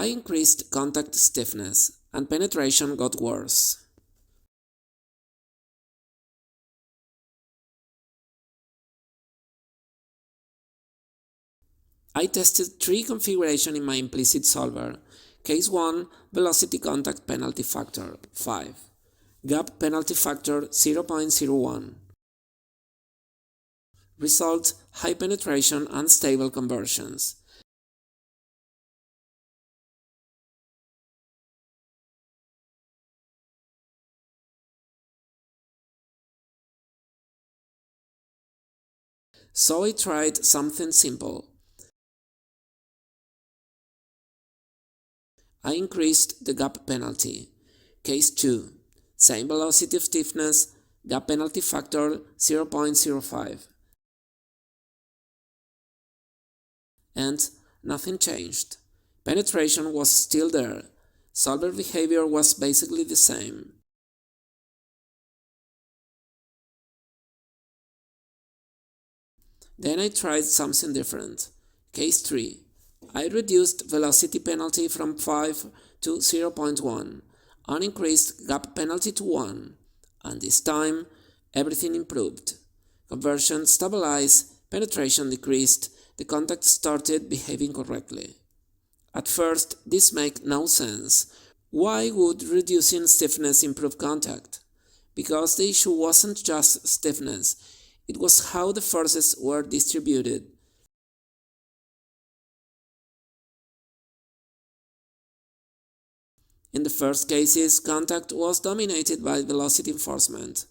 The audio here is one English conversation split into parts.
I increased contact stiffness, and penetration got worse. I tested 3 configurations in my implicit solver. Case 1, velocity contact penalty factor 5. Gap penalty factor 0.01. Result, high penetration and stable conversions. So I tried something simple. I increased the gap penalty. Case 2. Same velocity of stiffness, gap penalty factor 0.05. And nothing changed. Penetration was still there. Solver behavior was basically the same. Then I tried something different. Case 3. I reduced velocity penalty from 5 to 0.1 and increased gap penalty to 1. And this time, everything improved. Conversion stabilized, penetration decreased, the contact started behaving correctly. At first, this made no sense. Why would reducing stiffness improve contact? Because the issue wasn't just stiffness, it was how the forces were distributed. In the first cases, contact was dominated by velocity enforcement.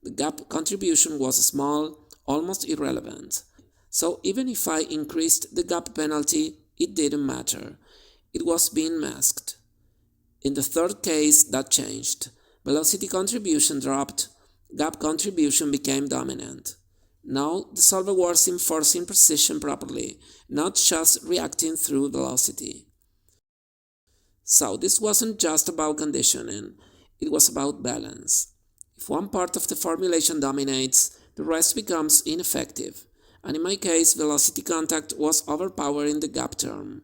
The gap contribution was small, almost irrelevant. So even if I increased the gap penalty, it didn't matter. It was being masked. In the third case, that changed. Velocity contribution dropped, gap contribution became dominant. Now the solver was enforcing precision properly, not just reacting through velocity. So this wasn't just about conditioning, it was about balance. If one part of the formulation dominates, the rest becomes ineffective, and in my case velocity contact was overpowering the gap term.